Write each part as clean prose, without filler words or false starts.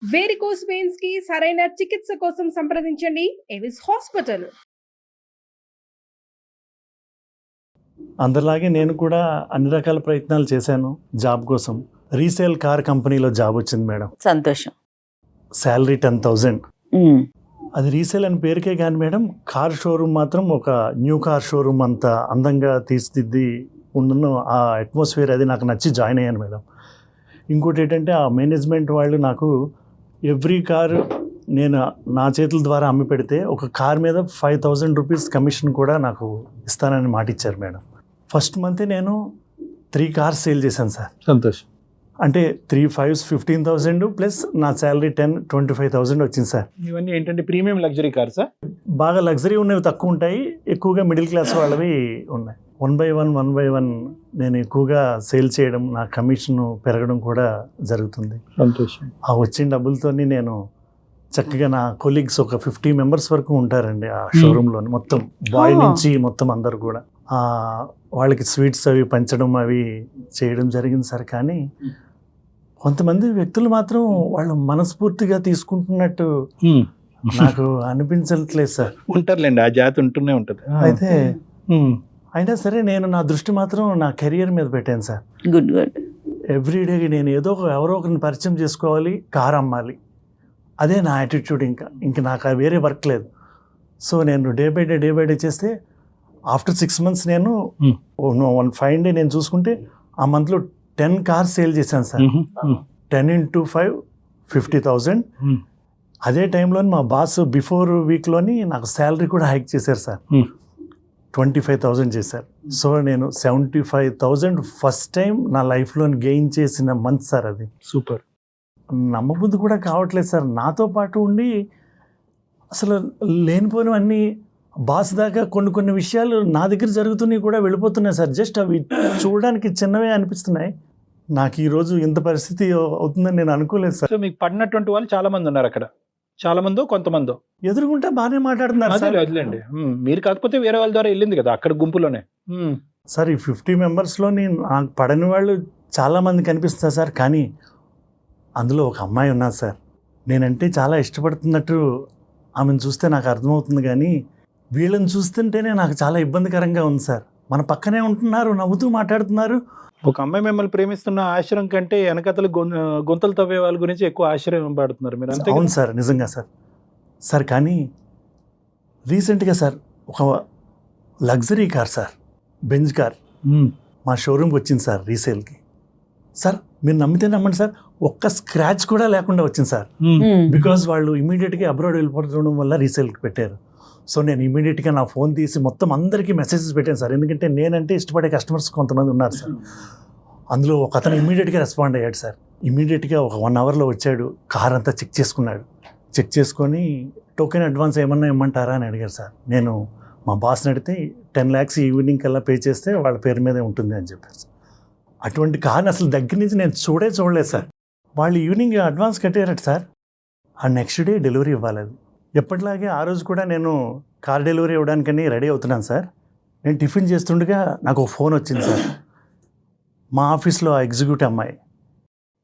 Varicose veins కి సరైన చికిత్స కోసం సంప్రదించండి ఎవిస్ హాస్పిటల్. అందరిలాగే నేను కూడా అన్ని రకాల ప్రయత్నాలు చేశాను జాబ్ కోసం. రీసేల్ కార్ కంపెనీలో జాబ్ వచ్చింది మేడం. సంతోషం. శాలరీ 10,000. అది రీసేల్ అని పేరుకే కానీ మేడం, కార్ షోరూమ్ మాత్రం ఒక న్యూ కార్ షోరూమ్ అంత అందంగా తీర్చిదిద్ది ఉండను. ఆ అట్మాస్ఫియర్ అది నాకు నచ్చి జాయిన్ అయ్యాను మేడం. ఇంకోటి ఏంటంటే ఆ మేనేజ్మెంట్ వాళ్ళు నాకు ఎవ్రీ కారు నేను నా చేతుల ద్వారా అమ్మి పెడితే ఒక కార్ మీద 5,000 రూపీస్ కమిషన్ కూడా నాకు ఇస్తానని మాట ఇచ్చారు మేడం. ఫస్ట్ మంత్ నేను 3 కార్స్ సేల్ చేశాను సార్. సంతోషం. అంటే 3 5s 15,000 ప్లస్ నా శాలరీ 25,000 వచ్చింది సార్. ఇవన్నీ ఏంటంటే ప్రీమియం లగ్జరీ కార్సా? బాగా లగ్జరీ ఉన్నవి తక్కువ ఉంటాయి, ఎక్కువగా మిడిల్ క్లాస్ వాళ్ళవి ఉన్నాయి. 1 by 1 నేను ఎక్కువగా సేల్ చేయడం, నా కమిషన్ పెరగడం కూడా జరుగుతుంది. సంతోషం. ఆ వచ్చిన డబ్బులతో నేను చక్కగా నా కొలీగ్స్ ఒక 50 మెంబర్స్ వరకు ఉంటారండి ఆ షోరూంలో, మొత్తం బాయ్ నుంచి మొత్తం అందరు కూడా వాళ్ళకి స్వీట్స్ అవి పంచడం అవి చేయడం జరిగింది సార్. కానీ కొంతమంది వ్యక్తులు మాత్రం వాళ్ళు మనస్ఫూర్తిగా తీసుకుంటున్నట్టు నాకు అనిపించట్లేదు సార్. ఉంటారులేండి, ఆ జాతి ఉంటూనే ఉంటుంది. అయితే అయినా సరే నేను నా దృష్టి మాత్రం నా కెరియర్ మీద పెట్టాను సార్. Good good. ఎవ్రీడే నేను ఎవరో ఒకరిని పరిచయం చేసుకోవాలి, కార్ అమ్మాలి, అదే నా యాటిట్యూడ్. ఇంకా నాకు వేరే వర్క్ లేదు. సో నేను డే బై డే చేస్తే ఆఫ్టర్ 6 months నేను 1 fine day నేను చూసుకుంటే ఆ మంత్లో 10 కార్స్ సేల్ చేశాను సార్. 10 into 5 50,000. అదే టైంలో మా బాస్ బిఫోర్ వీక్లోని నాకు శాలరీ కూడా హైక్ చేశారు సార్. 25,000 చేశారు. సో నేను 75,000 ఫస్ట్ టైం నా లైఫ్లో గెయిన్ చేసిన మంత్ సార్ అది. సూపర్. నమ్మబుద్ధి కూడా కావట్లేదు సార్. నాతో పాటు ఉండి అసలు లేనిపోయినవన్నీ బాస్ దాకా కొన్ని విషయాలు నా దగ్గర జరుగుతున్నాయి కూడా వెళ్ళిపోతున్నాయి సార్. జస్ట్ అవి చూడడానికి చిన్నవే అనిపిస్తున్నాయి. నాకు ఈరోజు ఇంత పరిస్థితి అవుతుందని నేను అనుకోలేదు సార్. సో మీకు పడినటువంటి వాళ్ళు చాలా మంది ఉన్నారు అక్కడ, చాలా మందో కొంతమందో ఎదురుకుంటే బాగానే మాట్లాడుతున్నారు సార్. వదిలేండి, మీరు కాకపోతే వేరే వాళ్ళ ద్వారా వెళ్ళింది కదా అక్కడ గుంపులోనే. సార్ ఈ 50 మెంబర్స్లో నాకు పడని వాళ్ళు చాలా మంది కనిపిస్తారు సార్. కానీ అందులో ఒక అమ్మాయి ఉన్నది సార్, నేనంటే చాలా ఇష్టపడుతున్నట్టు ఆమెను చూస్తే నాకు అర్థమవుతుంది. కానీ వీళ్ళని చూస్తుంటేనే నాకు చాలా ఇబ్బందికరంగా ఉంది సార్. మన పక్కనే ఉంటున్నారు, నవ్వుతూ మాట్లాడుతున్నారు. ఒక అమ్మాయి మిమ్మల్ని ప్రేమిస్తున్న ఆశ్రయం కంటే వెనకతలు గొంతలు తవ్వే వాళ్ళ గురించి ఎక్కువ ఆశ్చర్యం పడుతున్నారు మీరు. అంతే. అవును సార్, నిజంగా సార్. కానీ రీసెంట్గా సార్ ఒక luxury car sir, Benz car మా షోరూమ్కి వచ్చింది సార్ రీసేల్కి. సార్ మీరు నమ్మితే నమ్మండి సార్, ఒక్క స్క్రాచ్ కూడా లేకుండా వచ్చింది సార్. బికాజ్ వాళ్ళు ఇమీడియట్గా అబ్రాడ్ వెళ్ళిపోవడం వల్ల రీసేల్కి పెట్టారు. సో నేను ఇమీడియట్గా నా ఫోన్ తీసి మొత్తం అందరికీ మెసేజెస్ పెట్టాను సార్. ఎందుకంటే నేనంటే ఇష్టపడే కస్టమర్స్ కొంతమంది ఉన్నారు సార్. అందులో ఒక అతను ఇమీడియట్గా రెస్పాండ్ అయ్యాడు సార్. ఇమీడియట్గా ఒక 1 hourలో వచ్చాడు, కార్ అంతా చెక్ చేసుకున్నాడు. చెక్ చేసుకొని టోకెన్ అడ్వాన్స్ ఏమన్నా ఇమ్మంటారా అని అడిగారు సార్. నేను మా బాస్ని అడిగితే 10 lakhs ఈవినింగ్ కల్లా పే చేస్తే వాళ్ళ పేరు మీదే ఉంటుంది అని చెప్పారు సార్. అటువంటి కార్ని అసలు దగ్గర నుంచి నేను చూడలేదు సార్. వాళ్ళు ఈవినింగ్ అడ్వాన్స్ కట్టారట సార్. ఆ నెక్స్ట్ డే డెలివరీ ఇవ్వాలి. అది ఎప్పటిలాగే ఆ రోజు కూడా నేను కార్ డెలివరీ ఇవ్వడానికని రెడీ అవుతున్నాను సార్. నేను టిఫిన్ చేస్తుండగా నాకు ఒక ఫోన్ వచ్చింది సార్. మా ఆఫీస్లో ఆ ఎగ్జిక్యూటివ్ అమ్మాయి.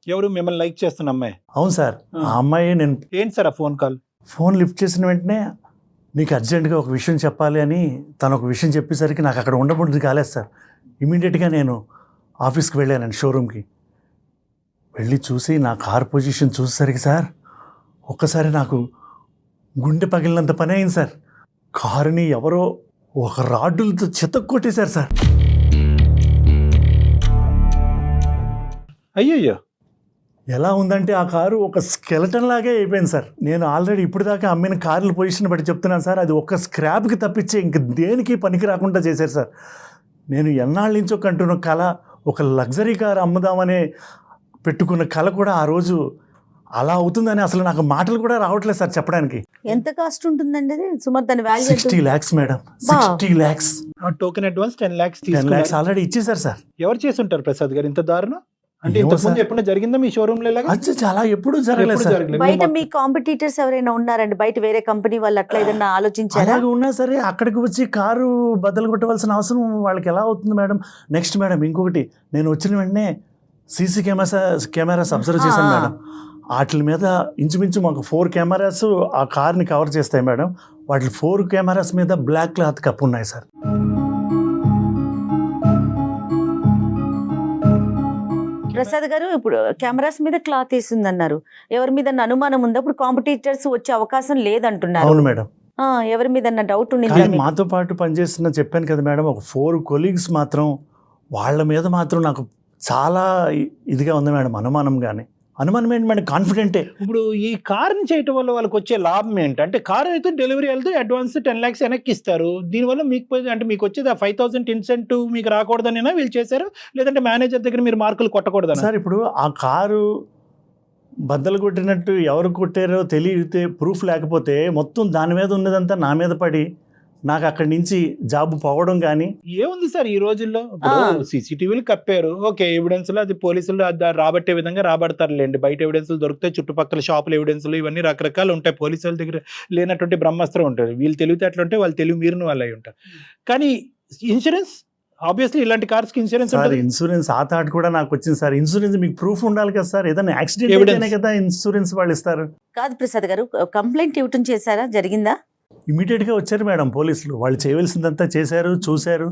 ఎవరు మిమ్మల్ని లైక్ చేస్తున్న అమ్మాయి? అవును సార్, ఆ అమ్మాయి. నేను ఏంటి సార్ ఆ ఫోన్ కాల్? ఫోన్ లిఫ్ట్ చేసిన వెంటనే నీకు అర్జెంటుగా ఒక విషయం చెప్పాలి అని తను ఒక విషయం చెప్పేసరికి నాకు అక్కడ ఉండబుద్ధి కాలేదు సార్. ఇమీడియట్గా నేను ఆఫీస్కి వెళ్ళానండి, షోరూమ్కి వెళ్ళి చూసి నా కార్ పొజిషన్ చూసేసరికి సార్ ఒక్కసారి నాకు గుండె పగిలినంత పని అయింది సార్. కారుని ఎవరో ఒక రాడ్డులతో చితక్కొట్టేశారు సార్. అయ్యయ్యో, ఎలా ఉందంటే ఆ కారు ఒక స్కెలటన్ లాగే అయిపోయింది సార్. నేను ఆల్రెడీ ఇప్పుడు దాకా అమ్మిన కార్ల పొజిషన్ బట్టి చెప్తున్నాను సార్. అది ఒక స్క్రాప్కి తప్పించి ఇంక దేనికి పనికి రాకుండా చేశారు సార్. నేను ఎన్నాళ్ళ నుంచో కంటున్న కళ, ఒక లగ్జరీ కార్ అమ్ముదామనే పెట్టుకున్న కళ కూడా ఆ రోజు అలా అవుతుందని అసలు నాకు మాటలు కూడా రావట్లేదు సార్ చెప్పడానికి. ఎంత కాస్ట్ ఉంటుందండి అది సుమారు? దాని value 60 lakhs madam. 60 lakhs. Token advance 10 lakhs 10 lakhs already ఇచ్చేసారు సార్. ఎవరు చేసి ఉంటారు ప్రసాద్ గారు ఇంత దారుణం? అంటే ఇంతకుముందు ఎప్పుడైనా జరిగిందా మీ షోరూమ్ లో? చాలా ఎప్పుడు జరగలేదు సార్. బయట మీ కాంపిటీటర్స్ ఎవరైనా ఉన్నారండి బయట, వేరే కంపెనీ వాళ్ళు అట్లా ఏదైనా ఆలోచించారా? అలాగే ఉన్నా సరే అక్కడికి వచ్చి కారు బద్దలు కొట్టవలసిన అవసరం వాళ్ళకి ఎలా అవుతుంది మేడం? నెక్స్ట్ మేడం ఇంకొకటి, నేను వచ్చిన వెంటనే సీసీ కెమెరాస్ అబ్జర్వ్ చేశాను మేడం. వాటి మీద ఇంచుమించు మాకు 4 కెమెరాస్ ఆ కార్ని కవర్ చేస్తాయి మేడం. వాటి 4 కెమెరాస్ మీద బ్లాక్ క్లాత్ కప్పు ఉన్నాయి సార్. ప్రసాద్ గారు, ఇప్పుడు కెమెరాస్ మీద క్లాత్ వేసిందన్నారు. ఎవరి మీద అనుమానం ఉందా? ఇప్పుడు కాంపిటీటర్స్ వచ్చే అవకాశం లేదంటున్నారు. అవును మేడం. ఎవరి మీద డౌట్ కానీ ఉండింది? మాతో పాటు పనిచేస్తున్న చెప్పాను కదా మేడం, ఒక 4 కొలీగ్స్ మాత్రం వాళ్ళ మీద మాత్రం నాకు చాలా ఇదిగా ఉంది మేడం, అనుమానం. కానీ అనుమానం ఏంటి మేడం, కాన్ఫిడెంటే. ఇప్పుడు ఈ కార్ని చేయటం వల్ల వాళ్ళకి వచ్చే లాభం ఏంటి? అంటే కార్ అయితే డెలివరీ వెళ్తే అడ్వాన్స్ 10 lakhs వెనక్కి ఇస్తారు. దీనివల్ల మీకు అంటే మీకు వచ్చేది ఆ 5,000 ఇన్సెంటివ్ మీకు రాకూడదనేనా వీళ్ళు చేశారు, లేదంటే మేనేజర్ దగ్గర మీరు మార్కులు కొట్టకూడదనా? సార్ ఇప్పుడు ఆ కారు బద్దలు కొట్టినట్టు ఎవరు కొట్టారో తెలియతే ప్రూఫ్ లేకపోతే మొత్తం దాని మీద ఉన్నదంతా నా మీద పడి నాకు అక్కడి నుంచి జాబ్ పోవడం. కానీ ఏముంది సార్ ఈ రోజుల్లో, సీసీటీవీలు కప్పారు, ఓకే, ఎవిడెన్స్ లో అది పోలీసులు రాబట్టే విధంగా రాబడతారులేండి. బయట ఎవిడెన్స్లు దొరుకుతాయి, చుట్టుపక్కల షాపుల ఎవిడెన్స్లు ఇవన్నీ రకరకాలు ఉంటాయి. పోలీసుల దగ్గర లేనటువంటి బ్రహ్మాస్త్రం ఉంటుంది. వీళ్ళు తెలివితేటలు ఉంటాయి, వాళ్ళు తెలివి మీరిన వాళ్ళు అయి ఉంటారు. కానీ ఇన్సూరెన్స్ ఆబ్వియస్లీ ఇలాంటి కార్స్ కి ఇన్సూరెన్స్ సార్ ఇన్సూరెన్స్ ఆ థాట్ కూడా నాకు వచ్చింది సార్. ఇన్సూరెన్స్ మీకు ప్రూఫ్ ఉండాలి కదా సార్, ఏదైనా యాక్సిడెంట్ అయితేనే కదా ఇన్సూరెన్స్ వాళ్ళు ఇస్తారు. కాదు ప్రసాద్ గారు, కంప్లైంట్ ఇవ్వటం చేశారా? జరిగిందా? ఇమీడియట్ గా వచ్చారు మేడం పోలీసులు. వాళ్ళు చేయవలసిందంతా చేశారు, చూశారు,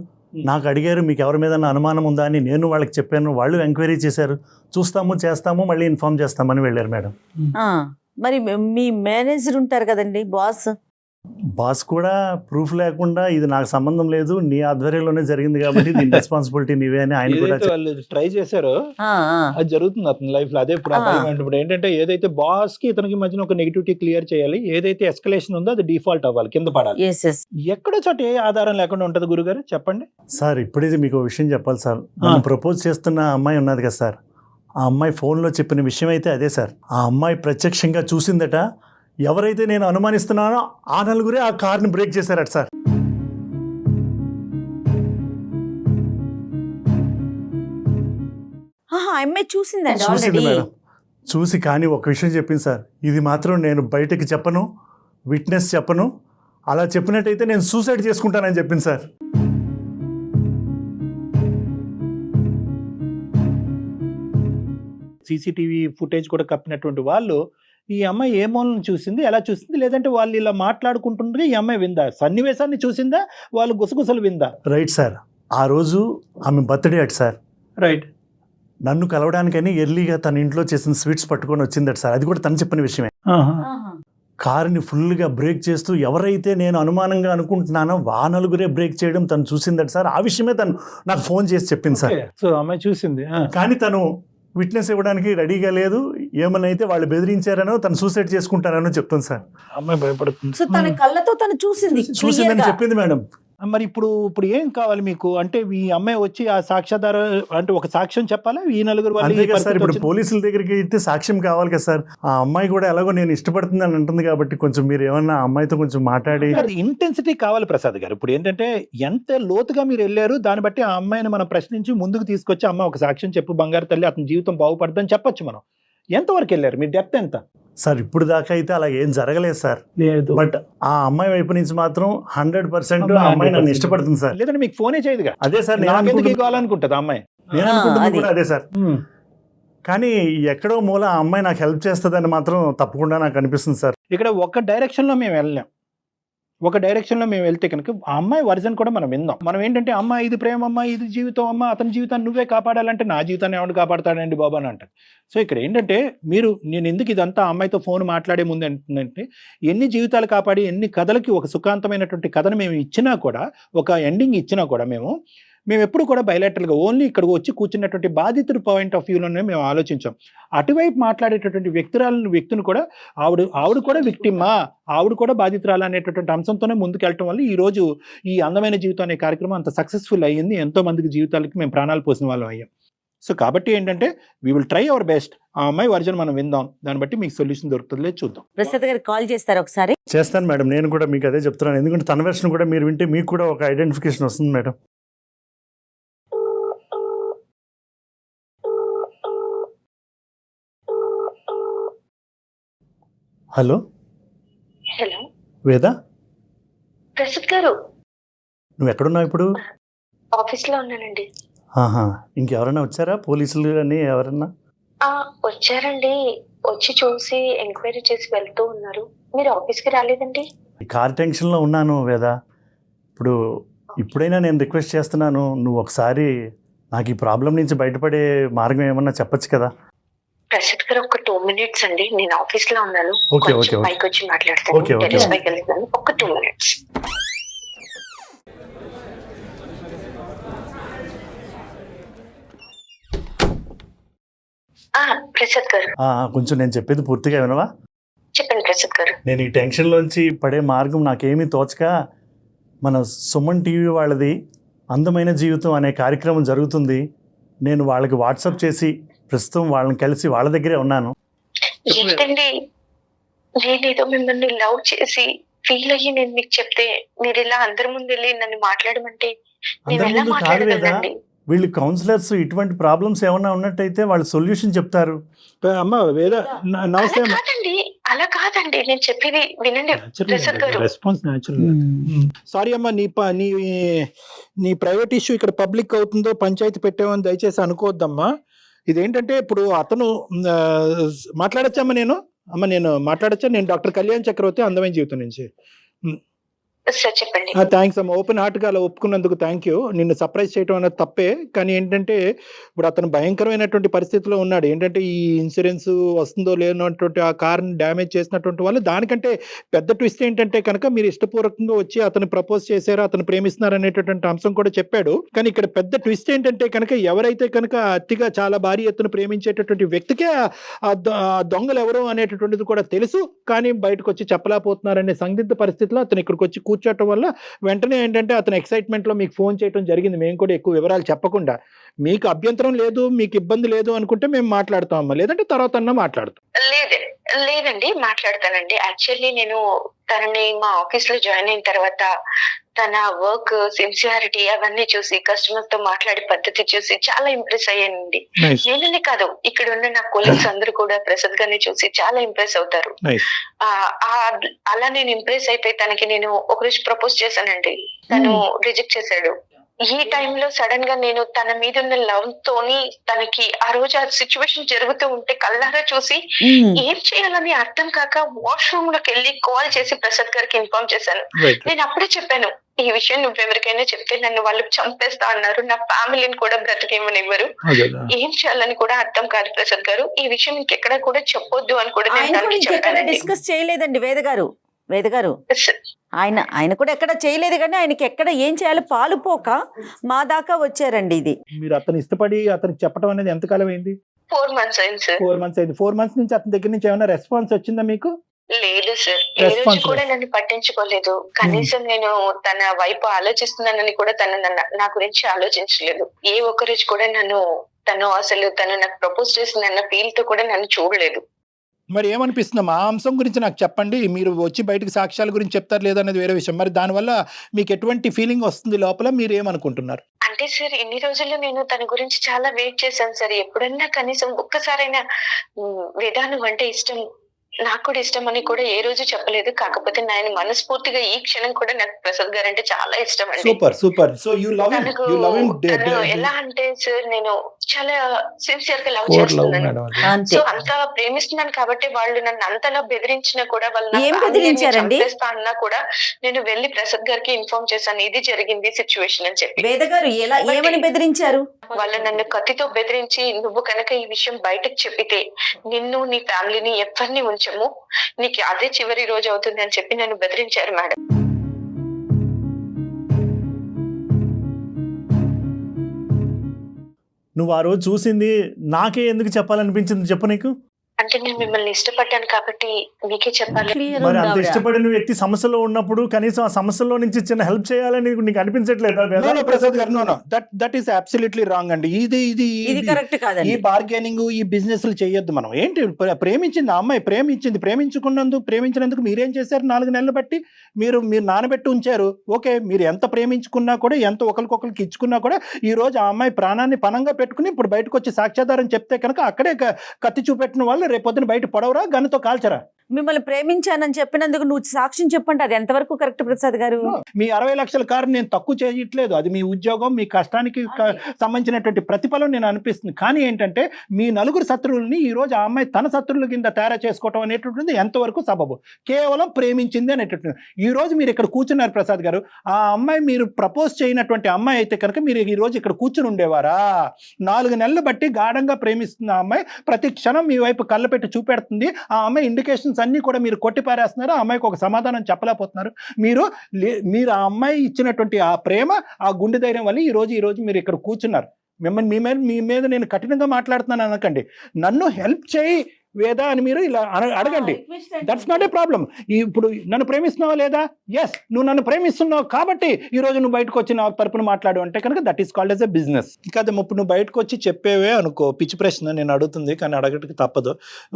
నాకు అడిగారు మీకు ఎవరి మీద అనుమానం ఉందా అని. నేను వాళ్ళకి చెప్పాను, వాళ్ళు ఎంక్వైరీ చేశారు, చూస్తాము చేస్తాము మళ్ళీ ఇన్ఫార్మ్ చేస్తామని వెళ్ళారు మేడం. మరి మీ మేనేజర్ ఉంటారు కదండి, బాస్ కూడా ప్రూఫ్ లేకుండా ఇది నాకు సంబంధం లేదు, నీ ఆధ్వర్యంలోనే జరిగింది కాబట్టి దీని రెస్పాన్సిబిలిటీ నీవే అని ఆయన కూడా వాళ్ళు ట్రై చేశారో అది జరుగుతుంది అతని లైఫ్ లో. అదే ఇప్పుడు ఏంటంటే ఏదైతే బాస్ కి ఇతనికి మధ్యన ఒక నెగిటివిటీ క్లియర్ చేయాలి, ఏదైతే ఎస్కలేషన్ ఉందో అది డిఫాల్ట్ అవ్వాలి, కింద పడాలి. ఎక్కడో చోట ఏ ఆధారం లేకుండా ఉంటది గురుగారు, చెప్పండి సార్. ఇప్పుడైతే మీకు ఒక విషయం చెప్పాలి సార్. నన్ను ప్రపోజ్ చేస్తున్న అమ్మాయి ఉన్నది కదా సార్, ఆ అమ్మాయి ఫోన్లో చెప్పిన విషయం అయితే అదే సార్. ఆ అమ్మాయి ప్రత్యక్షంగా చూసిందట. ఎవరైతే నేను అనుమానిస్తున్నానో ఆ నలుగురే ఆ కార్ని బ్రేక్ చేశారట సార్. చూసింది మేడం, చూసి కానీ ఒక విషయం చెప్పింది సార్, ఇది మాత్రం నేను బయటకి చెప్పను, విట్నెస్ చెప్పను, అలా చెప్పినట్టయితే నేను సూసైడ్ చేసుకుంటానని చెప్పింది సార్. సీసీటీవీ ఫుటేజ్ కూడా కప్పినటువంటి వాళ్ళు ఈ అమ్మాయి ఏ మూలను చూసింది, ఎలా చూసింది, లేదంటే వాళ్ళు ఇలా మాట్లాడుకుంటుండగా ఈ అమ్మాయి విందా, సన్నివేశాన్ని చూసిందా, వాళ్ళు గుసగుసలు విందా? Right sir. ఆ రోజు ఆమె బర్త్డే అట్ సార్. రైట్. నన్ను కలవడానికని ఎర్లీగా తన ఇంట్లో చేసిన స్వీట్స్ పట్టుకొని వచ్చిందట సార్. అది కూడా తను చెప్పిన విషయమే. కారుని ఫుల్గా బ్రేక్ చేస్తూ ఎవరైతే నేను అనుమానంగా అనుకుంటున్నానో ఆ నలుగురే బ్రేక్ చేయడం తను చూసిందట సార్. ఆ విషయమే తను నాకు ఫోన్ చేసి చెప్పింది సార్. సో అమ్మాయి చూసింది, కానీ తను విట్నెస్ ఇవ్వడానికి రెడీగా లేదు. ఏమనైతే వాళ్ళు బెదిరించారనో తను సూసైడ్ చేసుకుంటారనో చెప్తుంది సార్. అమ్మాయి భయపడుతుంది. సో తన కళ్ళతో తను చూసిందని చెప్పింది మేడం. మరి ఇప్పుడు ఏం కావాలి మీకు? అంటే ఈ అమ్మాయి వచ్చి ఆ సాక్ష్యాధార అంటే ఒక సాక్ష్యం చెప్పాలా ఈ నలుగురు వాళ్ళు? సార్ ఇప్పుడు పోలీసుల దగ్గరికి అయితే సాక్ష్యం కావాలి కదా సార్. ఆ అమ్మాయి కూడా ఎలాగో నేను ఇష్టపడుతుందని అంటుంది కాబట్టి కొంచెం మీరు ఏమన్నా అమ్మాయితో కొంచెం మాట్లాడి. ఇంటెన్సిటీ కావాలి ప్రసాద్ గారు. ఇప్పుడు ఏంటంటే ఎంత లోతుగా మీరు వెళ్ళారు దాన్ని బట్టి ఆ అమ్మాయిని మనం ప్రశ్నించి ముందుకు తీసుకొచ్చి అమ్మ ఒక సాక్ష్యం చెప్పు బంగారు తల్లి, అతని జీవితం బాగుపడదని చెప్పొచ్చు మనం. ఎంతవరకు వెళ్ళారు? మీ డెప్త్ ఎంత? సార్ ఇప్పుడు దాకా అయితే అలా ఏం జరగలేదు సార్. బట్ ఆ అమ్మాయి వైపు నుంచి మాత్రం 100% ఆ అమ్మాయి నన్ను ఇష్టపడుతుంది సార్. లేదంటే మీకు ఫోనే చేయదుగా. అదే సార్ కావాలనుకుంటుంది అమ్మాయి. నేను అనుకుంటుంది కూడా అదే సార్. కానీ ఎక్కడో మూల ఆ అమ్మాయి నాకు హెల్ప్ చేస్తుందని మాత్రం తప్పకుండా నాకు అనిపిస్తుంది సార్. ఇక్కడ ఒక డైరెక్షన్లో మేము వెళ్ళాం. ఒక డైరెక్షన్లో మేము వెళ్తే కనుక ఆ అమ్మాయి వర్జన్ కూడా మనం విందాం. మనం ఏంటంటే అమ్మ ఇది ప్రేమ, అమ్మ ఇది జీవితం, అమ్మ అతని జీవితాన్ని నువ్వే కాపాడాలంటే నా జీవితాన్ని ఎవరు కాపాడతాడండి బాబా అని అంటారు. సో ఇక్కడ ఏంటంటే నేను ఎందుకు ఇదంతా అమ్మాయితో ఫోన్ మాట్లాడే ముందు ఏంటంటే ఎన్ని జీవితాలు కాపాడి ఎన్ని కథలకి ఒక సుఖాంతమైనటువంటి కథను మేము ఇచ్చినా కూడా, ఒక ఎండింగ్ ఇచ్చినా కూడా మేము ఎప్పుడు కూడా బయలాటరల్గా ఓన్లీ ఇక్కడికి వచ్చి కూర్చున్నటువంటి బాధితుడి పాయింట్ ఆఫ్ వ్యూలోనే మేము ఆలోచించాం. అటువైపు మాట్లాడేటటువంటి వ్యక్తిని కూడా ఆవిడ కూడా విక్టిమా, ఆవిడ కూడా బాధితురాలు అనేటటువంటి అంశంతోనే ముందుకెళ్ళటం వల్ల ఈరోజు ఈ అందమైన జీవితం అనే కార్యక్రమం అంత సక్సెస్ఫుల్ అయ్యింది. ఎంతో మందికి జీవితాలకి మేము ప్రాణాలు పోసిన వాళ్ళం అయ్యాం. సో కాబట్టి ఏంటంటే we will try our best. ఆ అమ్మాయి వర్జన్ మనం విందాం, దాన్ని బట్టి మీకు సొల్యూషన్ దొరుకుతుందో చూద్దాం. ప్రసాద్ గారు కాల్ చేస్తారు ఒకసారి. చేస్తాను మేడం, నేను కూడా మీకు అదే చెప్తున్నాను. ఎందుకంటే తన వెర్షన్ కూడా మీరు వింటే మీకు కూడా ఒక ఐడెంటిఫికేషన్ వస్తుంది మేడం. హలో హలో వేద, ప్రసాద్ గారు, నువ్వు ఎక్కడున్నావు ఇప్పుడు? ఆఫీస్ లో ఉన్నానండి. ఇంకెవరైనా వచ్చారా? పోలీసులు అని ఎవరన్నా వచ్చారండి. వచ్చి చూసి ఎంక్వైరీ చేసి వెళ్తూ ఉన్నారు. మీరు ఆఫీస్కి రాలేదండి? ఈ కార్ టెన్షన్లో ఉన్నాను వేద. ఇప్పుడైనా నేను రిక్వెస్ట్ చేస్తున్నాను, నువ్వు ఒకసారి నాకు ఈ ప్రాబ్లం నుంచి బయటపడే మార్గం ఏమన్నా చెప్పొచ్చు కదా. ప్రసాద్ గారు ఒక 2 minutes అండి, నేను ఆఫీస్ లో ఉన్నాను. ఓకే, ఓకే, కొంచెం ఓకే. పైకి వచ్చి మాట్లాడతాను. Okay, okay. టెర్రస్ పైకి వెళ్తాను. ఒక 2 minutes. ప్రసాద్ గారు కొంచెం నేను చెప్పేది పూర్తిగా వినవా? చెప్పండి ప్రసాద్ గారు. నేను ఈ టెన్షన్లోంచి పడే మార్గం నాకేమీ తోచక, మన సుమన్ టీవీ వాళ్ళది అందమైన జీవితం అనే కార్యక్రమం జరుగుతుంది. నేను వాళ్ళకి వాట్సాప్ చేసి ప్రస్తుతం వాళ్ళని కలిసి వాళ్ళ దగ్గరే ఉన్నాను. ఏంటండి, నేనేదో మిమ్మల్ని లవ్ చేసి ఫీల్ అయ్యి నేను మీకు చెప్తే మీరు ఇలా అందరి ముందు వెళ్ళి నన్ను మాట్లాడమంటే నేను అందరి ఎలా ముందు కాదు వేదా, మాట్లాడగలనండి? వీళ్ళు కౌన్సిలర్స్, ఇటువంటి ప్రాబ్లమ్స్ ఏమన్నా ఉన్నట్టయితే వాళ్ళు సొల్యూషన్ చెప్తారు. అమ్మ వేద నమస్తే అలా అమ్మ. కాదండి, అలా కాదండి, నేను చెప్పేది వినండి ప్రసాద్ గారు. రెస్పాన్స్ సారీ అమ్మా, నీ ప్రైవేట్ ఇష్యూ ఇక్కడ పబ్లిక్ అవుతుందో పంచాయతీ పెట్టామని దయచేసి అనుకోవద్దమ్మా. ఇదేంటంటే ఇప్పుడు అతను మాట్లాడచ్చమ్మా, నేను మాట్లాడచ్చా? నేను డాక్టర్ కళ్యాణ్ చక్రవర్తి, అందమైన జీవితం నుంచి. సార్ చెప్పండి. థ్యాంక్స్ అమ్మ, ఓపెన్ హార్ట్గా అలా ఒప్పుకున్నందుకు థ్యాంక్ యూ. నిన్ను సర్ప్రైజ్ చేయడం అనేది తప్పే, కానీ ఏంటంటే ఇప్పుడు అతను భయంకరమైనటువంటి పరిస్థితిలో ఉన్నాడు. ఏంటంటే ఈ ఇన్సూరెన్స్ వస్తుందో లేనటువంటి ఆ కార్ని డ్యామేజ్ చేసినటువంటి వాళ్ళు. దానికంటే పెద్ద ట్విస్ట్ ఏంటంటే కనుక మీరు ఇష్టపూర్వకంగా వచ్చి అతను ప్రపోజ్ చేశారో, అతను ప్రేమిస్తున్నారు అనేటటువంటి అంశం కూడా చెప్పాడు. కానీ ఇక్కడ పెద్ద ట్విస్ట్ ఏంటంటే కనుక ఎవరైతే కనుక అతిగా చాలా భారీ ఎత్తున ప్రేమించేటటువంటి వ్యక్తికే ఆ దొంగలు ఎవరు అనేటటువంటిది కూడా తెలుసు, కానీ బయటకు వచ్చి చెప్పలేకపోతున్నారనే సందిగ్ధ పరిస్థితిలో అతను ఇక్కడికి వచ్చి కూర్చోవటం వల్ల వెంటనే ఏంటంటే అతను ఎక్సైట్మెంట్ లో మీకు ఫోన్ చేయడం జరిగింది. మేము కూడా ఎక్కువ వివరాలు చెప్పకుండా, మీకు అభ్యంతరం లేదు, మీకు ఇబ్బంది లేదు అనుకుంటే మేము మాట్లాడతామమ్మా, లేదంటే తర్వాత అన్నా మాట్లాడతాం. లేదండి, మాట్లాడతానండి. యాక్చువల్లీ నేను తనని మా ఆఫీస్ లో జాయిన్ అయిన తర్వాత తన వర్క్ సిన్సియారిటీ అవన్నీ చూసి, కస్టమర్ తో మాట్లాడే పద్ధతి చూసి చాలా ఇంప్రెస్ అయ్యానండి. నేననే కాదు, ఇక్కడ ఉన్న నా కొలీగ్స్ అందరూ కూడా ప్రసాద్ గారిని చూసి చాలా ఇంప్రెస్ అవుతారు. అలా నేను ఇంప్రెస్ అయిపోయి తనకి నేను ఒకరోజు ప్రపోజ్ చేశానండి. తను రిజెక్ట్ చేశాడు. ఈ టైంలో సడన్ గా నేను తన మీద ఉన్న లవ్ తోని తనకి ఆ రోజు ఆ సిచ్యువేషన్ జరుగుతూ ఉంటే కళ్ళారా చూసి ఏం చేయాలని అర్థం కాక వాష్రూమ్ లోకి వెళ్ళి కాల్ చేసి ప్రసాద్ గారికి ఇన్ఫార్మ్ చేశాను. నేను అప్పుడే చెప్పాను, ఈ విషయం నువ్వెవరికైనా చెప్తే నన్ను వాళ్ళు చంపేస్తా అన్నారు, నా ఫ్యామిలీని కూడా బ్రతికేమనివ్వరు, ఏం చేయాలని కూడా అర్థం కాదు ప్రసాద్ గారు, ఈ విషయం ఇంకెక్కడ కూడా చెప్పొద్దు అని కూడా నేను తనకి చెప్పాను. డిస్కస్ చేయలేదండి వేద గారు ఆయన కూడా ఎక్కడ చేయలేదు, కానీ ఆయనకి ఎక్కడ ఏం చేయాలో పాలుపోక మా దాకా వచ్చారండి. ఇది మీరు అతను ఇష్టపడి అతనికి చెప్పడం అనేది ఎంతకాలం అయింది? 4 months అయింది సార్. 4 months అయింది. 4 months నుంచి అతని దగ్గర నుంచి ఏమైనా రెస్పాన్స్ వచ్చిందా మీకు? లేదు సార్, ఏ రోజు కూడా నన్ను పట్టించుకోలేదు. కనీసం నేను తన వైపు ఆలోచిస్తున్నానని కూడా తను నా గురించి ఆలోచించలేదు. ఏ ఒక్క రోజు కూడా తను నాకు ప్రపోజ్ చేసిందన్న ఫీల్ తో కూడా నన్ను చూడలేదు. మరి ఏమనిపిస్తుందమ్మా ఆ అంశం గురించి నాకు చెప్పండి. మీరు వచ్చి బయటకు సాక్ష్యాల గురించి చెప్తారు లేదనేది వేరే విషయం. మరి దానివల్ల మీకు ఎటువంటి ఫీలింగ్ వస్తుంది లోపల, మీరు ఏమనుకుంటున్నారు? అంటే సార్, ఇన్ని రోజుల్లో నేను తన గురించి చాలా వెయిట్ చేశాను సార్. ఎప్పుడన్నా కనీసం ఒక్కసారైనా వేదాను అంటే ఇష్టం, నాకు కూడా ఇష్టం అని కూడా ఏ రోజు చెప్పలేదు. కాకపోతే నేను మనస్ఫూర్తిగా ఈ క్షణం కూడా నాకు ప్రసాద్ గారు అంటే చాలా ఇష్టం అండి. Super. So you love him. ఎలా అంటే సార్, నేను చాలా సిన్సియర్ గా లవ్ చేస్తున్నాను. సో అంత ప్రేమిస్తున్నాను కాబట్టి వాళ్ళు నన్ను అంతలా బెదిరించినా కూడా, చంపేస్తా అన్నా కూడా నేను వెళ్ళి ప్రసాద్ గారికి ఇన్ఫార్మ్ చేశాను, ఇది జరిగింది సిచ్యువేషన్ అని చెప్పి. వేద గారు ఏమని బెదిరించారు? వాళ్ళు నన్ను కత్తితో బెదిరించి, నువ్వు కనుక ఈ విషయం బయటకు చెప్పితే నిన్ను, నీ ఫ్యామిలీని ఎవరిని ఉంచము, నీకు అదే చివరి రోజు అవుతుంది అని చెప్పి నన్ను బెదిరించారు మేడం. నువ్వు ఆ రోజు చూసింది నాకే ఎందుకు చెప్పాలనిపించింది చెప్పు నీకు? అంటే నేను మిమ్మల్ని ఇష్టపడ్డాను కాబట్టి మీకే చెప్పాలి. మరి అంత ఇష్టపడిన వ్యక్తి సమస్యలో ఉన్నప్పుడు కనీసం ఆ సమస్యలో నుంచి చిన్న హెల్ప్ చేయాలని నీకు అనిపించట్లేదా? ప్రసాద్ గారు, దట్ ఈస్ అబ్సల్యూట్లీ రాంగ్ అండి. ఇది కరెక్ట్ కాదండి. ఈ బార్గెనింగ్, ఈ బిజినెస్ చేయొద్దు మనం. ఏంటి ప్రేమించింది ఆ అమ్మాయి, ప్రేమించినందుకు మీరేం చేశారు? 4 నెలలు బట్టి మీరు నానబెట్టి ఉంచారు. ఓకే, మీరు ఎంత ప్రేమించుకున్నా కూడా, ఎంత ఒకరికొకరికి ఇచ్చుకున్నా కూడా, ఈ రోజు ఆ అమ్మాయి ప్రాణాన్ని పణంగా పెట్టుకుని ఇప్పుడు బయటకు వచ్చి సాక్ష్యాధారం చెప్తే కనుక అక్కడే కత్తి చూపెట్టిన వాళ్ళు వాళ్ళు రేపొద్దున బయట పడవరా గన్నుతో కాల్చరా? మిమ్మల్ని ప్రేమించానని చెప్పినందుకు నువ్వు సాక్ష్యం చెప్పండి, అది ఎంతవరకు కరెక్ట్ ప్రసాద్ గారు? మీ 60 లక్షల కారు నేను తక్కువ చేయట్లేదు, అది మీ ఉద్యోగం, మీ కష్టానికి సంబంధించినటువంటి ప్రతిఫలం నేను అనిపిస్తుంది. కానీ ఏంటంటే మీ నలుగురు శత్రువుల్ని ఈ రోజు ఆ అమ్మాయి తన శత్రువుల కింద తయారు చేసుకోవటం అనేటువంటిది ఎంతవరకు సబబు? కేవలం ప్రేమించింది అనేటటువంటి. ఈ రోజు మీరు ఇక్కడ కూర్చున్నారు ప్రసాద్ గారు, ఆ అమ్మాయి మీరు ప్రపోజ్ చేయనటువంటి అమ్మాయి అయితే కనుక మీరు ఈ రోజు ఇక్కడ కూర్చుని ఉండేవారా? 4 నెలలు బట్టి గాఢంగా ప్రేమిస్తున్న ఆ అమ్మాయి ప్రతి క్షణం మీ వైపు కళ్ళ పెట్టి చూపెడుతుంది. ఆ అమ్మాయి ఇండికేషన్స్ అన్ని కూడా మీరు కొట్టిపారేస్తున్నారు. ఆ అమ్మాయికి ఒక సమాధానం చెప్పలేకపోతున్నారు. మీరు ఆ అమ్మాయి ఇచ్చినటువంటి ఆ ప్రేమ, ఆ గుండె ధైర్యం వల్ల ఈ రోజు మీరు ఇక్కడ కూర్చున్నారు. మిమ్మల్ని మీ మీద నేను కఠినంగా మాట్లాడుతున్నాను అనకండి. నన్ను హెల్ప్ చేయి వేదా అని మీరు ఇలా అడగండి. That's not a problem. ఇప్పుడు నన్ను ప్రేమిస్తున్నావా లేదా? ఎస్, నువ్వు నన్ను ప్రేమిస్తున్నావు కాబట్టి ఈ రోజు నువ్వు బయటకు వచ్చి నా తరపున మాట్లాడు అంటే కనుక that is called as a business. ఇంకా అది ఇప్పుడు నువ్వు బయటకు వచ్చి చెప్పేవే అనుకో, పిచ్చి ప్రశ్న నేను అడుగుతుంది కానీ అడగడానికి తప్పదు.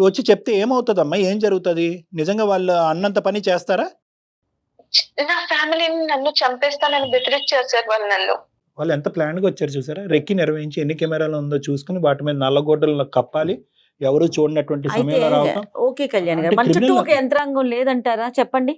వచ్చి చెప్తే ఏమవుతుందమ్మా? ఏం జరుగుతుంది? నిజంగా వాళ్ళు అన్నంత పని చేస్తారా? నా ఫ్యామిలీని నన్ను చంపేస్తానని బెదిరించారు సార్ వాళ్ళు ఎంత ప్లాన్గా వచ్చారు చూసారా? రెక్కి నిర్వహించి ఎన్ని కెమెరాలు ఉందో చూసుకుని వాటి మీద నల్లగొడ్డలు కప్పాలి, ఎవరు చూడనటువంటి సమయంలో రావటం. ఓకే కళ్యాణ్ గారు, మన చుట్టూ ఒక యంత్రాంగం లేదంటారా? చెప్పండి.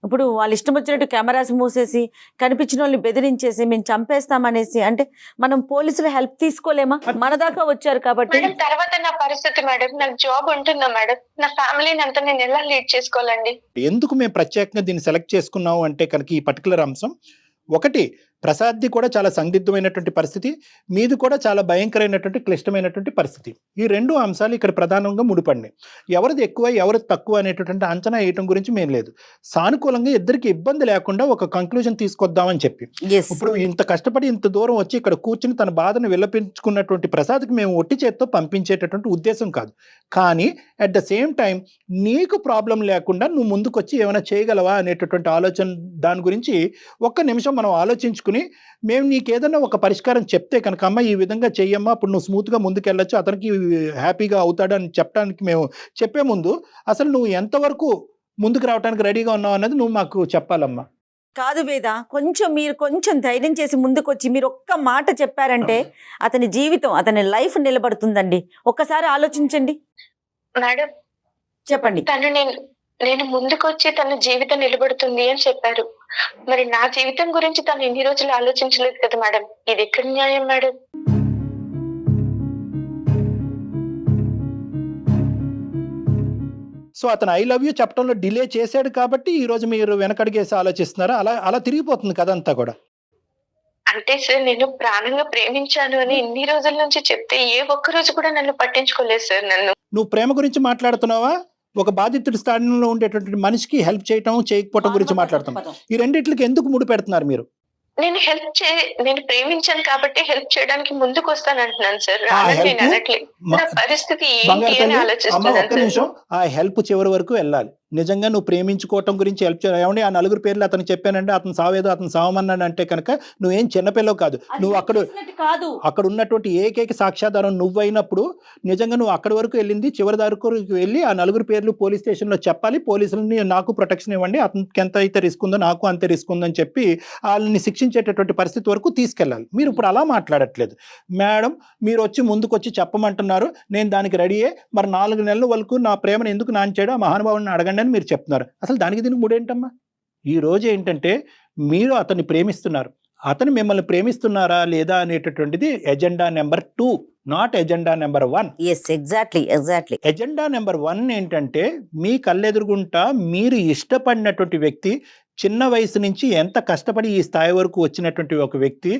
ఇప్పుడు వాళ్ళు ఇష్టం వచ్చినట్టు కెమెరాస్ మూసేసి కనిపించిన వాళ్ళని బెదిరించేసి మేము చంపేస్తామనేసి అంటే మనం పోలీసుల హెల్ప్ తీసుకోలేమా? మన దాకా వచ్చారు కాబట్టి. మేడం తర్వాత నా పరిస్థితి మేడం, నాకు జాబ్ ఉంటుందా మేడం? నా ఫ్యామిలీని అంతా నేను ఎలా లీడ్ చేసుకోవాలండి? ఎందుకు మేము ప్రత్యేకంగా దీన్ని సెలెక్ట్ చేసుకున్నాము అంటే కనుక ఈ పర్టికులర్ అంశం ఒకటి, ప్రసాద్ది కూడా చాలా సందిగ్ధమైనటువంటి పరిస్థితి, మీది కూడా చాలా భయంకరమైనటువంటి క్లిష్టమైనటువంటి పరిస్థితి. ఈ 2 అంశాలు ఇక్కడ ప్రధానంగా ముడిపడినాయి. ఎవరిది ఎక్కువ ఎవరిది తక్కువ అనేటటువంటి అంచనా వేయటం గురించి మేము లేదు. సానుకూలంగా ఇద్దరికి ఇబ్బంది లేకుండా ఒక కంక్లూజన్ తీసుకొద్దామని చెప్పి ఇప్పుడు ఇంత కష్టపడి ఇంత దూరం వచ్చి ఇక్కడ కూర్చుని తన బాధను విలపించుకున్నటువంటి ప్రసాద్కి మేము ఒట్టి చేత్తో పంపించేటటువంటి ఉద్దేశం కాదు. కానీ అట్ ద సేమ్ టైం నీకు ప్రాబ్లం లేకుండా నువ్వు ముందుకొచ్చి ఏమైనా చేయగలవా అనేటటువంటి ఆలోచన, దాని గురించి ఒక్క నిమిషం మనం ఆలోచించుకుని మేము నీకు ఏదైనా ఒక పరిష్కారం చెప్తే కనుక అమ్మ ఈ విధంగా చెయ్యమ్మా, అప్పుడు నువ్వు స్మూత్గా ముందుకెళ్ళొచ్చు, అతనికి హ్యాపీగా అవుతాడు అని చెప్పడానికి మేము చెప్పే ముందు అసలు నువ్వు ఎంతవరకు ముందుకు రావడానికి రెడీగా ఉన్నావు అన్నది నువ్వు మాకు చెప్పాలమ్మా. కాదు వేద, మీరు కొంచెం ధైర్యం చేసి ముందుకొచ్చి మీరు ఒక్క మాట చెప్పారంటే అతని జీవితం, అతని లైఫ్ నిలబడుతుందండి. ఒక్కసారి ఆలోచించండి మేడం. చెప్పండి. నేను ముందుకొచ్చి తన జీవితం నిలబడుతుంది అని చెప్పారు. మరి నా జీవితం గురించి తను ఎన్ని రోజులు ఆలోచించలేదు కదా మేడం. ఇది ఎక్కడ న్యాయం మేడం? సో అతను ఐ లవ్ యూ చెప్పడంలో డిలే చేశాడు కాబట్టి ఈ రోజు మీరు వెనకడిగేసి ఆలోచిస్తున్నారా? అలా తిరిగిపోతుంది కదంతా కూడా. అంటే సార్ నేను ప్రాణంగా ప్రేమించాను అని ఇన్ని రోజుల నుంచి చెప్తే ఏ ఒక్క రోజు కూడా నన్ను పట్టించుకోలేదు సార్. నువ్వు ప్రేమ గురించి మాట్లాడుతున్నావా? ఒక బాధితుడి స్థానంలో ఉండేటటువంటి మనిషికి హెల్ప్ చేయటం చేయకపోవటం గురించి మాట్లాడుతున్నాం. ఈ రెండిట్లకి ఎందుకు ముడి పెడుతున్నారు మీరు? నేను ప్రేమించాను కాబట్టి హెల్ప్ చేయడానికి ముందుకు వస్తానంటున్నాను సార్. నా పరిస్థితి ఏంటి అని ఆలోచిస్తున్నాను. ఆ హెల్ప్ చివరి వరకు వెళ్ళాలి. నిజంగా నువ్వు ప్రేమించుకోవటం గురించి హెల్ప్ చేయాలి. ఏమంటే ఆ 4 పేర్లు అతను చెప్పానంటే అతను సావేదో అతను సావమన్నాడు అంటే కనుక నువ్వేం చిన్నపిల్లవు కాదు. నువ్వు అక్కడ ఉన్నటువంటి ఏకైక సాక్ష్యాధారం నువ్వైనప్పుడు నిజంగా నువ్వు అక్కడి వరకు వెళ్ళింది, చివరి వరకు వెళ్ళి ఆ 4 పేర్లు పోలీస్ స్టేషన్లో చెప్పాలి. పోలీసులని నాకు ప్రొటెక్షన్ ఇవ్వండి, అతనికి ఎంత అయితే రిస్క్ ఉందో నాకు అంతే రిస్క్ ఉందని చెప్పి వాళ్ళని శిక్షించేటటువంటి పరిస్థితి వరకు తీసుకెళ్ళాలి. మీరు ఇప్పుడు అలా మాట్లాడట్లేదు మేడం. మీరు వచ్చి ముందుకు వచ్చి చెప్పమంటున్నారు, నేను దానికి రెడీయే. మరి 4 నెలల వరకు నా ప్రేమను ఎందుకు నాంచాడో ఆ మహానుభావుని అడగండి అని మీరు చెప్తున్నారు. అసలు దానికి దీనికి ముడేంటమ్మా? ఈ రోజు ఏంటంటే మీరు అతన్ని ప్రేమిస్తున్నారు, అతను మిమ్మల్ని ప్రేమిస్తున్నారా లేదా అనేటటువంటిది agenda number 2, not agenda number 1. Exactly. Agenda number 1 ఏంటంటే మీ కళ్ళెదురుగుంటా మీరు ఇష్టపడినటువంటి వ్యక్తి, చిన్న వయసు నుంచి ఎంత కష్టపడి ఈ స్థాయి వరకు వచ్చినటువంటి ఒక వ్యక్తి,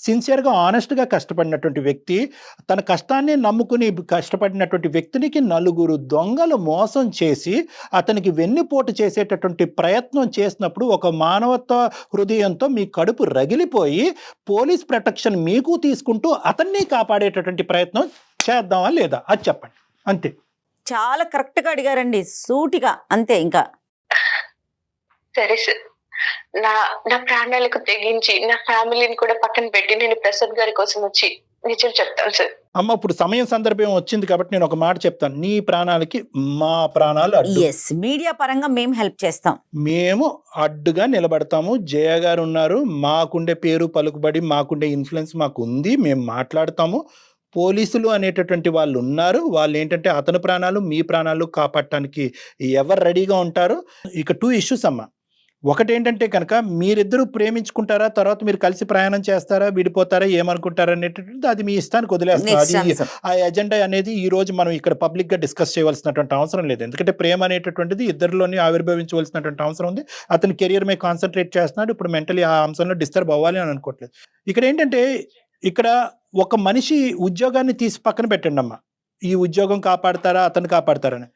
సిన్సియర్గా ఆనెస్ట్గా కష్టపడినటువంటి వ్యక్తి, తన కష్టాన్ని నమ్ముకుని కష్టపడినటువంటి వ్యక్తినికి 4 దొంగలు మోసం చేసి అతనికి వెన్నుపోటు చేసేటటువంటి ప్రయత్నం చేసినప్పుడు ఒక మానవత్వ హృదయంతో మీ కడుపు రగిలిపోయి పోలీస్ ప్రొటెక్షన్ మీకు తీసుకుంటూ అతన్ని కాపాడేటటువంటి ప్రయత్నం చేద్దామా లేదా? అది చెప్పండి. అంతే. చాలా కరెక్ట్గా అడిగారండి, సూటిగా. అంతే. ఇంకా సరే సార్, నా ప్రాణాలకు తెగించి నా ఫ్యామిలీని కూడా పక్కన పెట్టి నేను ప్రసాద్ గారి కోసం వచ్చి నిజం చెప్తాను సార్. అమ్మ ఇప్పుడు సమయం సందర్భం వచ్చింది కాబట్టి నేను ఒక మాట చెప్తాను. నీ ప్రాణాలకి మా ప్రాణాలు మీడియా పరంగా మేము హెల్ప్ చేస్తాం, మేము అడ్డుగా నిలబడతాము. జయ గారు ఉన్నారు, మాకుండే పేరు పలుకుబడి మాకుండే ఇన్ఫ్లుయెన్స్ మాకు ఉంది, మేము మాట్లాడతాము. పోలీసులు అనేటటువంటి వాళ్ళు ఉన్నారు. వాళ్ళు ఏంటంటే అతని ప్రాణాలు మీ ప్రాణాలు కాపాడటానికి ఎవరు రెడీగా ఉంటారు. ఇక 2 ఇష్యూస్ అమ్మ. ఒకటి ఏంటంటే కనుక మీరిద్దరూ ప్రేమించుకుంటారా, తర్వాత మీరు కలిసి ప్రయాణం చేస్తారా, విడిపోతారా, ఏమనుకుంటారా అనేటటువంటిది అది మీ ఇష్టానికి వదిలేస్తారు. Next అది answer. ఆ ఎజెండా అనేది ఈ రోజు మనం ఇక్కడ పబ్లిక్ గా డిస్కస్ చేయవలసినటువంటి అవసరం లేదు. ఎందుకంటే ప్రేమ అనేటటువంటిది ఇద్దరిలోని ఆవిర్భవించవలసినటువంటి అవసరం ఉంది. అతని కెరియర్ మీద కాన్సన్ట్రేట్ చేస్తున్నాడు. ఇప్పుడు మెంటలీ ఆ అంశంలో డిస్టర్బ్ అవ్వాలి అని అనుకోవట్లేదు. ఇక్కడ ఏంటంటే ఇక్కడ ఒక మనిషి ఉద్యోగాన్ని తీసి పక్కన పెట్టండి అమ్మా. ఈ ఉద్యోగం కాపాడతారా, అతను కాపాడతారని.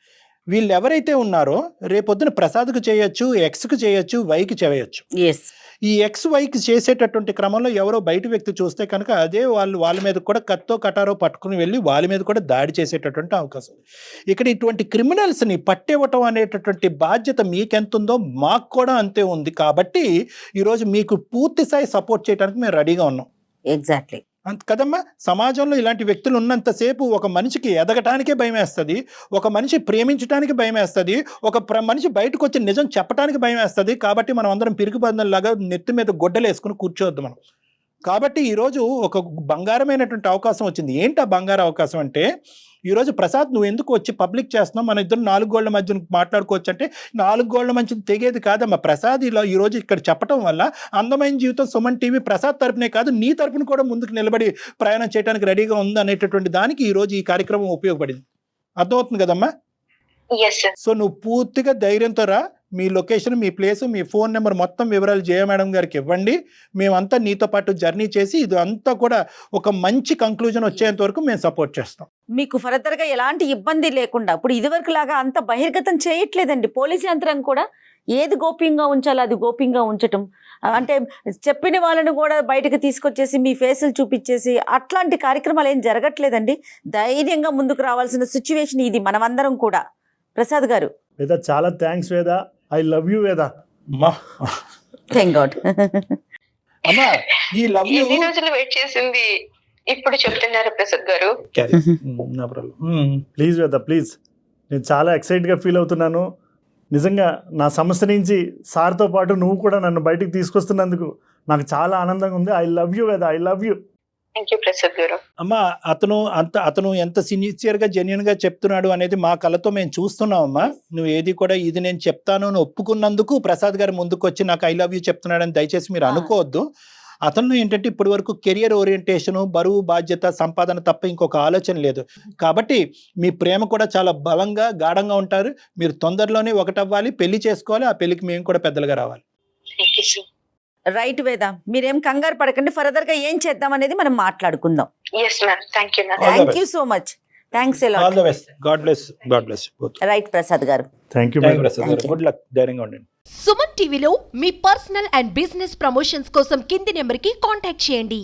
వీళ్ళు ఎవరైతే ఉన్నారో రేపొద్దున ప్రసాద్కు చేయొచ్చు, ఎక్స్కు చేయొచ్చు, వైకి చేయొచ్చు. ఎస్ ఈ ఎక్స్ వైకి చేసేటటువంటి క్రమంలో ఎవరో బయట వ్యక్తి చూస్తే కనుక అదే వాళ్ళ మీద కూడా కత్తో కటారో పట్టుకుని వెళ్ళి వాళ్ళ మీద కూడా దాడి చేసేటటువంటి అవకాశం ఉంది. ఇక్కడ ఇటువంటి క్రిమినల్స్ని పట్టివ్వటం అనేటటువంటి బాధ్యత మీకెంతుందో మాకు కూడా అంతే ఉంది. కాబట్టి ఈరోజు మీకు పూర్తి స్థాయి సపోర్ట్ చేయడానికి మేము రెడీగా ఉన్నాం. ఎగ్జాక్ట్లీ. అంత కదమ్మా. సమాజంలో ఇలాంటి వ్యక్తులు ఉన్నంతసేపు ఒక మనిషికి ఎదగటానికే భయం వేస్తుంది, ఒక మనిషి ప్రేమించడానికి భయం వేస్తుంది, ఒక మనిషి బయటకు వచ్చి నిజం చెప్పడానికి భయం వేస్తుంది. కాబట్టి మనం అందరం పిరికి బంధంలాగా నెత్తి మీద గొడ్డలు వేసుకుని కూర్చోవద్దు మనం. కాబట్టి ఈరోజు ఒక బంగారమైనటువంటి అవకాశం వచ్చింది. ఏంటి ఆ బంగారం అవకాశం అంటే, ఈరోజు ప్రసాద్ నువ్వు ఎందుకు వచ్చి పబ్లిక్ చేస్తున్నావు, మన ఇద్దరు 4 గోళ్ల మధ్య మాట్లాడుకోవచ్చు అంటే 4 గోళ్ల మధ్య తెగేది కాదమ్మా. ప్రసాద్ ఇలా ఈరోజు ఇక్కడ చెప్పడం వల్ల అందమైన జీవితం సుమన్ టీవీ ప్రసాద్ తరపునే కాదు నీ తరపున కూడా ముందుకు నిలబడి ప్రయాణం చేయడానికి రెడీగా ఉంది అనేటటువంటి దానికి ఈరోజు ఈ కార్యక్రమం ఉపయోగపడింది. అర్థమవుతుంది కదమ్మా. Yes sir. సో నువ్వు పూర్తిగా ధైర్యంతో రా. మీ లొకేషన్, మీ ప్లేస్, మీ ఫోన్ నెంబర్ మొత్తం వివరాలు జయ మేడం గారికి ఇవ్వండి. మేమంతా నీతో పాటు జర్నీ చేసి ఇది అంతా కూడా ఒక మంచి కంక్లూజన్ వచ్చేంత వరకు మేము సపోర్ట్ చేస్తాం. మీకు ఫర్దర్ గా ఎలాంటి ఇబ్బంది లేకుండా ఇప్పుడు ఇదివరకు లాగా అంత బహిర్గతం చేయట్లేదండి. పోలీసు యంత్రం కూడా ఏది గోప్యంగా ఉంచాలో అది గోప్యంగా ఉంచటం, అంటే చెప్పిన వాళ్ళని కూడా బయటకు తీసుకొచ్చేసి మీ ఫేసులు చూపించేసి అట్లాంటి కార్యక్రమాలు ఏం జరగట్లేదండి. ధైర్యంగా ముందుకు రావాల్సిన సిచ్యువేషన్ ఇది మనమందరం కూడా. ప్రసాద్ గారు. వేద చాలా థ్యాంక్స్ వేద. ఐ లవ్ యూ వేద. అమ్మా థ్యాంక్ గాడ్. అమ్మా ఈ లవ్ యూ ఎన్ని రోజులు వెయిట్ చేసింది ఇప్పుడు చెప్తున్నారు ప్రసాద్ గారు. ప్లీజ్ వేద ప్లీజ్. నేను చాలా ఎక్సైట్గా ఫీల్ అవుతున్నాను. నిజంగా నా సమస్య నుంచి సార్తో పాటు నువ్వు కూడా నన్ను బయటికి తీసుకొస్తున్నందుకు నాకు చాలా ఆనందంగా ఉంది. ఐ లవ్ యూ వేద. I love you. Thank you Prasad గారు. అమ్మా అతను ఎంత సిన్సియర్ గా జెన్యున్ గా చెప్తున్నాడు అనేది మా కళ్ళతో మేము చూస్తున్నాం అమ్మా. నువ్వు ఏది కూడా ఇది నేను చెప్తాను అని ఒప్పుకున్నందుకు ప్రసాద్ గారు ముందుకు వచ్చి నాకు ఐ లవ్ యూ చెప్తున్నాడని దయచేసి మీరు అనుకోవద్దు. అతను ఏంటంటే ఇప్పటి వరకు కెరియర్ ఓరియంటేషన్, బరువు, బాధ్యత, సంపాదన తప్ప ఇంకొక ఆలోచన లేదు. కాబట్టి మీ ప్రేమ కూడా చాలా బలంగా గాఢంగా ఉంటారు. మీరు తొందరలోనే ఒకటవ్వాలి, పెళ్లి చేసుకోవాలి. ఆ పెళ్లికి మేము కూడా పెద్దలుగా రావాలి. Thank you sir. రైట్ వేద, మీరేం కంగారు పడకండి. ఫర్దర్ గా ఏం చేద్దాం అనేది మనం మాట్లాడుకుందాం. Yes ma'am. Thank you ma'am. Thank you so much. Thanks a all lot. The best. God bless both. Right Prasad garu. Thank you Prasad garu. Good luck. ధైర్యంగా ఉండండి. సుమన్ టీవీలో మీ పర్సనల్ అండ్ బిజినెస్ ప్రమోషన్స్ కోసం కింది నెంబర్కి కాంటాక్ట్ చేయండి.